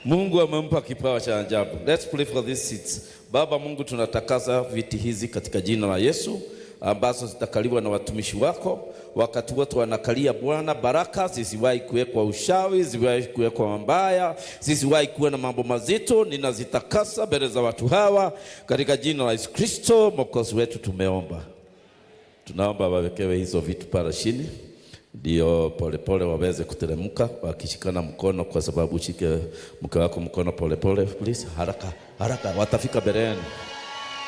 Mungu amempa kipawa cha ajabu. Let's pray for these seats. Baba Mungu, tunatakasa viti hizi katika jina la Yesu, ambazo zitakaliwa na watumishi wako. Wakati wote wanakalia Bwana, baraka zisiwahi kuwekwa ushawi, zisiwahi kuwekwa mabaya, zisiwahi kuwa na mambo mazito. Ninazitakasa mbele za watu hawa katika jina la Yesu Kristo Mwokozi wetu tumeomba. Tunaomba wawekewe hizo vitu pale chini, ndio polepole waweze kuteremka wakishikana mkono, kwa sababu shike mke wako mkono polepole please. Haraka watafika mbeleni.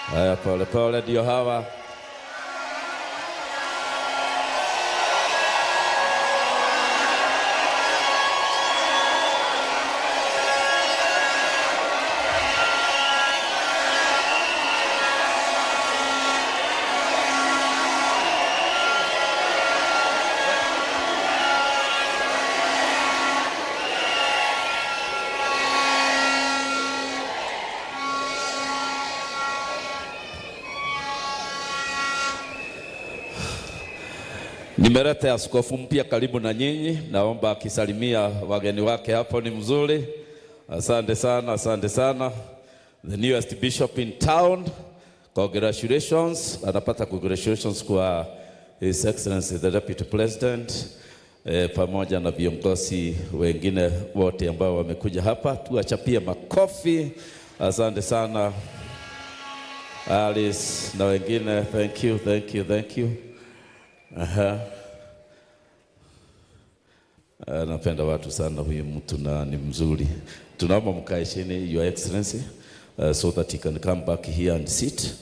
Haya, polepole ndio hawa. Nimeleta askofu mpya karibu na nyinyi, naomba akisalimia wageni wake hapo ni mzuri. Asante sana, asante sana. The newest bishop in town, congratulations. Anapata congratulations kwa His Excellency the Deputy President, pamoja na viongozi wengine wote ambao wamekuja hapa. Tuachapie makofi. Asante sana Alice na wengine, thank you. Napenda watu sana huyu mtu na ni mzuri. Tunaomba mkae chini, Your Excellency, so that he can come back here and sit,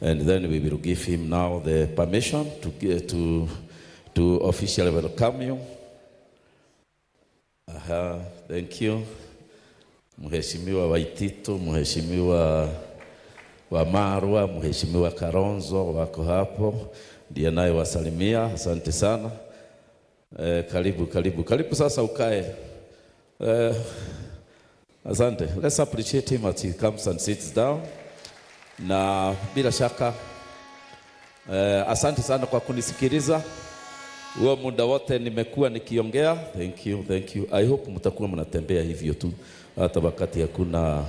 and then we will give him now the permission to officially welcome you. Thank you. Mheshimiwa Waitito, Mheshimiwa Wamarwa, Mheshimiwa Karonzo wako hapo, ndiye naye wasalimia. Asante sana. Karibu sasa ukae. Asante. Let's appreciate him as he comes and sits down. Na bila shaka asante sana kwa kunisikiliza huo muda wote nimekuwa nikiongea. Thank you. I hope mtakuwa mnatembea hivyo tu hata wakati hakuna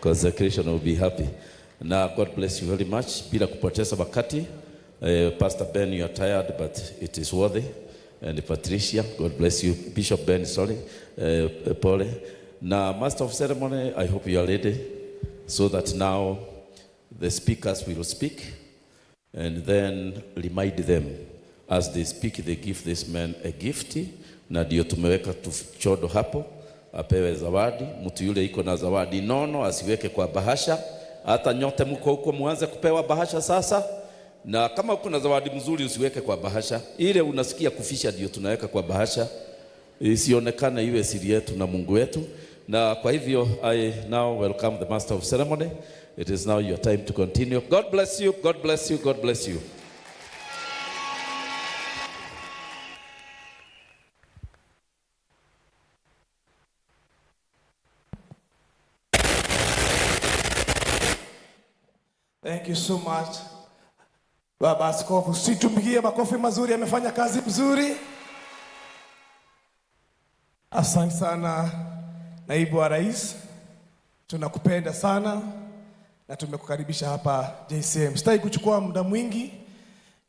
consecration. Will be happy. Na God bless you very much. Bila kupoteza wakati, Pastor Ben, you are tired but it is worthy, and Patricia, God bless you. Bishop Ben, Paul. Now, Master of Ceremony, I hope you are ready, so that now the speakers will speak, and then remind them as they speak, they give this man a gift. Na ndio tumeweka tuchodo hapo, apewe zawadi. Mtu yule iko na zawadi nono asiweke kwa bahasha. Hata nyote mko huko muanze kupewa bahasha sasa. Na kama uko na zawadi mzuri usiweke kwa bahasha. Ile unasikia kufisha ndio tunaweka kwa bahasha, isionekane iwe siri yetu na Mungu wetu. Na kwa hivyo I now welcome the Master of Ceremony. It is now your time to continue. God bless you. God bless you. God bless you. Thank you so much. Baba Askofu, situmpigie makofi mazuri, amefanya kazi mzuri. Asante sana Naibu wa Rais. Tunakupenda sana na tumekukaribisha hapa JCM. Sitaki kuchukua muda mwingi.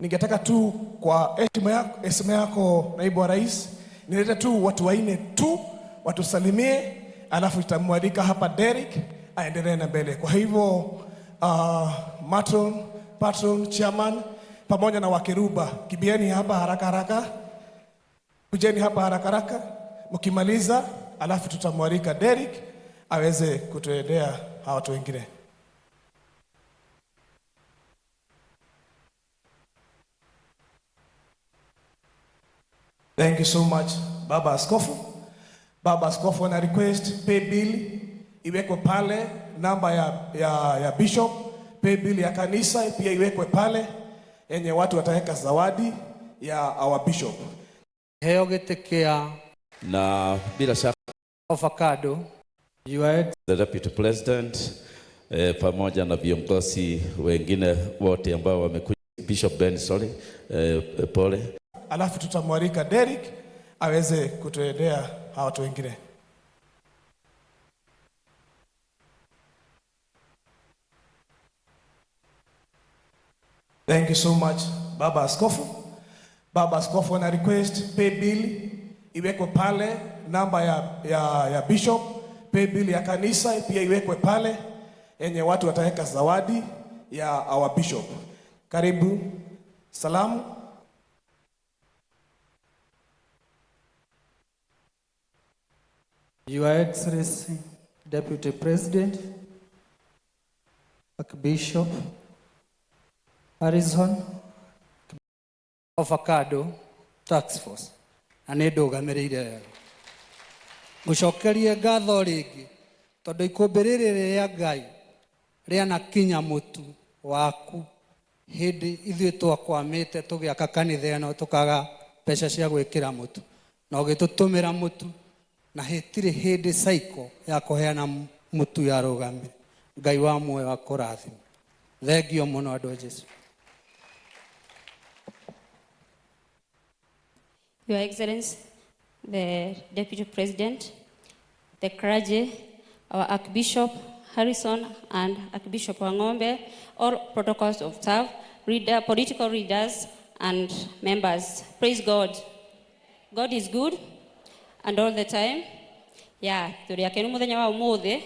Ningetaka tu kwa heshima yako Naibu wa Rais, nileta tu watu waine tu watusalimie, alafu tutamwalika hapa Derek aendelee na mbele. Kwa hivyo patron, chairman, pamoja na wakeruba, kibieni hapa haraka. Kujeni hapa haraka. Mkimaliza, alafu tutamwalika Derek aweze kutuendea hawa watu wengine. Thank you so much, Baba Askofu. Baba Askofu ana request pay bill iwekwe pale, namba ya bishop, pay bill ya kanisa pia iwekwe pale, yenye watu wataweka zawadi ya our bishop. Heo getekea na bila shaka avocado you had the Deputy President, pamoja na viongozi wengine wote ambao wamekuja. Bishop Ben, Paul. Alafu tutamwalika Derek aweze kutuendea hawa watu wengine. Thank you so much, Baba Askofu. Baba Askofu ana request pay bill iwekwe pale, namba ya bishop, pay bill ya kanisa pia iwekwe pale, yenye watu wataweka zawadi ya our bishop. Karibu. Salamu. Your Excellency, Deputy President, Archbishop Harrison, Avocado Task Force, na nĩ ndũgamĩrĩire wega. Gũcokeria ngatho rĩngĩ tondũ ikũmbĩ rĩrĩ rĩa Ngai rĩanakinya mũtu waku hĩndĩ ithuĩ twakwamĩte tũgĩaka kanitha ĩno tũkaga mbeca cia gwĩkĩra mũtu na ũgĩtũtũmĩra mũtu na hatirĩ hĩndĩ cycle ya kũheana mũtu yarũgamire. Ngai wa muoyo akũrathime. Thengio mũno andũ a Jesũ. Your Excellency, the Deputy President, the clergy, our Archbishop Harrison and Archbishop Wangombe, all protocols observed, political leaders and members. Praise God. God is good and all the time. Yeah, turiakenu muthenya wa umuthi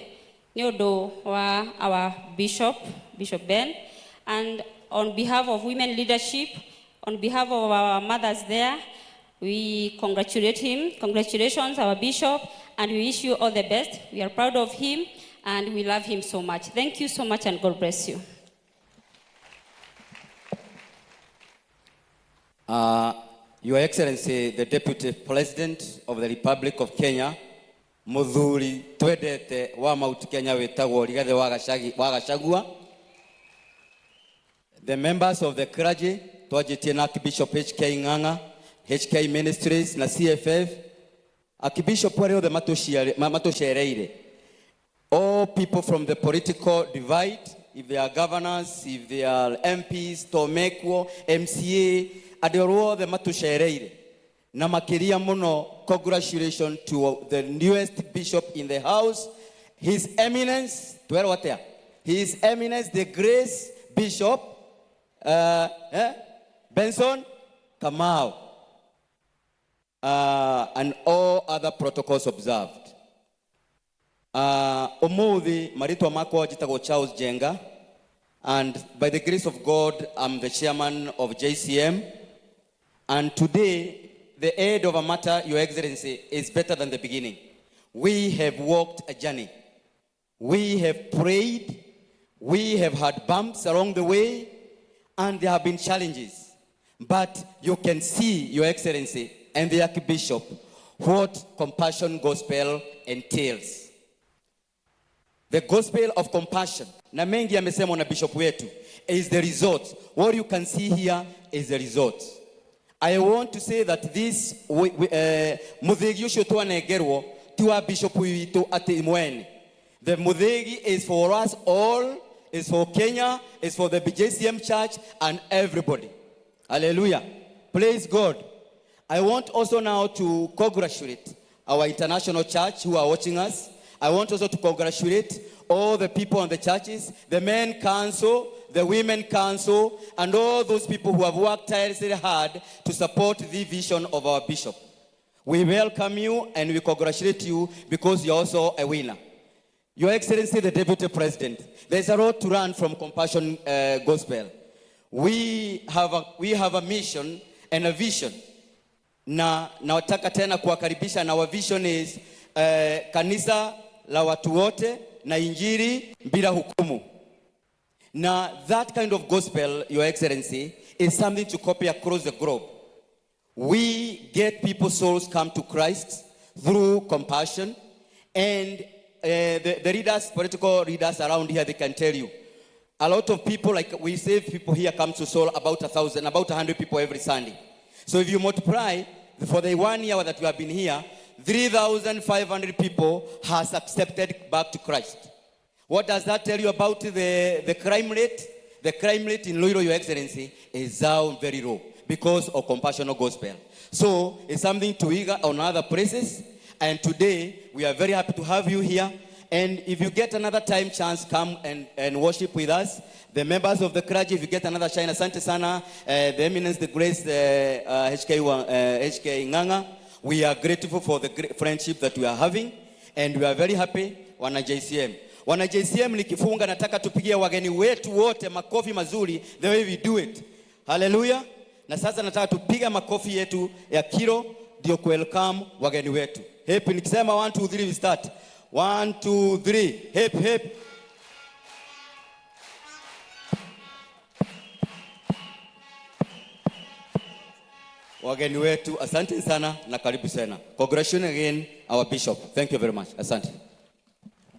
ni undu wa our Bishop Ben, and on behalf of women leadership, on behalf of our mothers there, we congratulate him. Congratulations, our Bishop, and we wish you all the best. We are proud of him and we love him so much. Thank you so much and God bless you. Your Excellency, the Deputy President of the Republic of Kenya, Muthuri twendete wa Mount Kenya wetagwo Rigathi wa Gachagua, the members of the clergy, twajitie na Archbishop HK Ng'ang'a, HK Ministries na CFF, Archbishop wale othe matucereire, all people from the political divide, if they are governors, if they are MPs, Tomekwo, MCA, andũ othe matucereire. Na makiria muno, congratulations to the newest bishop in the house, His Eminence, His Eminence, the Grace Bishop Benson Kamau, and all other protocols observed. Umuthi maritwa makwa jitagwo Charles Jenga, and by the grace of God, I'm the chairman of JCM. And today, the end of a matter, Your Excellency, is better than the beginning. We have walked a journey. We have prayed. We have had bumps along the way, and there have been challenges. But you can see, Your Excellency, and the Archbishop, what compassion gospel entails. The gospel of compassion, na mengi yamesemwa na bishop wetu, is the result. What you can see here is the result. I want to say that this muthegi ucio twanegerwo ti wa bishop witu ati mwene. The muthegi is for us all, is for Kenya, is for the BJCM church and everybody. Hallelujah. Praise God. I want also now to congratulate our international church who are watching us. I want also to congratulate all the people in the churches, the men council, the women council, and all those people who have worked tirelessly hard to support the vision of our bishop. We welcome you and we congratulate you because you're also a winner. Your Excellency, the Deputy President, there's a road to run from Compassion Gospel. We have a mission and a vision. Na nataka tena kuwakaribisha, na our vision is kanisa la watu wote na injili bila hukumu. Now, that kind of gospel, Your Excellency, is something to copy across the globe. We get people's souls come to Christ through compassion, and the leaders, political leaders around here, they can tell you. A lot of people, like we say, people here come to soul about 1,000, about 100 people every Sunday. So if you multiply, for the 1 year that we have been here, 3,500 people has accepted back to Christ. What does that tell you about the crime rate? The crime rate in Loiro, Your Excellency, is down very low because of compassionate gospel. So it's something to eager on other places. And today, we are very happy to have you here. And if you get another time chance, come and worship with us. The members of the clergy, if you get another shine, asante sana. The eminence, the grace, HK Nganga. We are grateful for the friendship that we are having. And we are very happy, wana JCM. Wana JCM nikifunga nataka tupigie wageni wetu wote makofi mazuri, the way we do it. Hallelujah. Na sasa nataka tupiga makofi yetu ya kilo, ndio welcome wageni wetu. Happy nikisema 1 2 3 we start. 1 2 3 hip hip. Wageni wetu asante sana na karibu sana. Congratulations again our bishop. Thank you very much. Asante.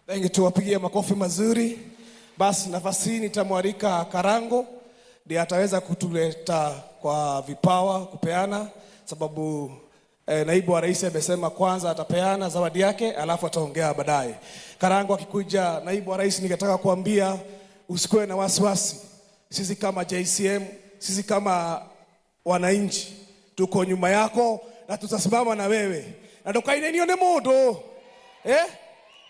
Thank you, tuwapigie makofi mazuri. Basi nafasi hii nitamwalika Karango ndiye ataweza kutuleta kwa vipawa kupeana, sababu naibu wa rais amesema kwanza atapeana zawadi yake alafu ataongea baadaye. Karango akikuja, naibu wa rais, ningetaka kuambia usikuwe na wasiwasi. Sisi kama JCM, sisi kama wananchi tuko nyuma yako na tutasimama na wewe. Na ndokainenio ne mundu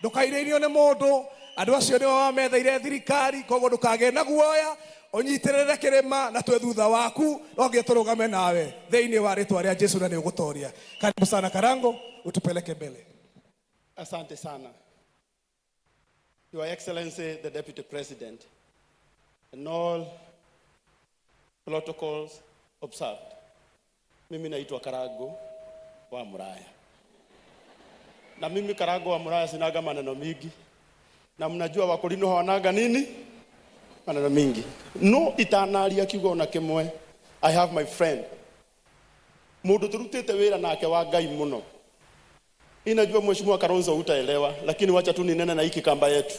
ndokainenio ne mundu, andu acio ni wamethaire thirikari, koguo ndukage na guoya, onyiterere kirema na twe thutha waku, no turugame nawe theini wa ritwa ria Jesu na ni ugutoria. Karibu sana Karango, utupeleke mbele. Asante sana. Your Excellency the Deputy President, and all protocols observed. Mimi naitwa Karango wa Muraya. Na mimi Karango wa Muraya sinaga maneno mingi. Na mnajua wakorino hawanaga nini? Maneno mingi. No itanaria kiugo na kimwe. I have my friend. Mundu turutite wira nake wa Ngai muno. Inajua mheshimiwa Kalonzo utaelewa, lakini wacha tu ninene na hiki kamba yetu.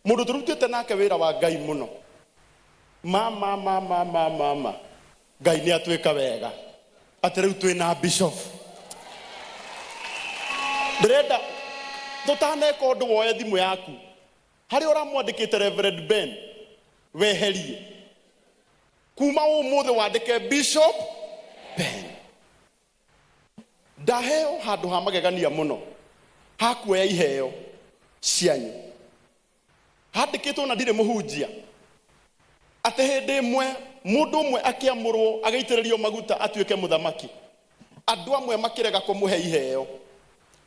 Mundu turutite nake wira wa Ngai muno. Mama. Ngai ni atweka wega. Atere twina bishop. Dreda tutane ko ndu woye thimu yaku. Hari ora mwandikite Reverend Ben weherie. Kuma umuthe wandike Bishop Ben. Daheo handu ha magegania muno. Hakuoya iheo cianyu. Handikitwo na ndire muhunjia. Ate hinde mwe mundu mwe akiamurwo agaitiririo maguta atuike muthamaki. Andu amwe makirega kumuhe iheo.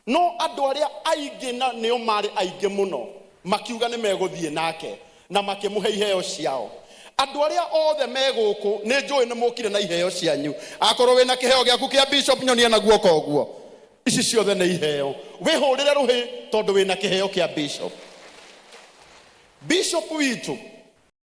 No andu aria aingi na nio mari aingi muno makiuga ni meguthie nake na makimuhe iheo ciao. Andu aria othe meguku ni njui ni mukire na iheo cianyu. Akorwo wina kiheo giaku kia bishop nyonia na guoko guo. Ici ciothe ni iheo. Wihurire ruhi tondu wina kiheo kia bishop. Bishop witu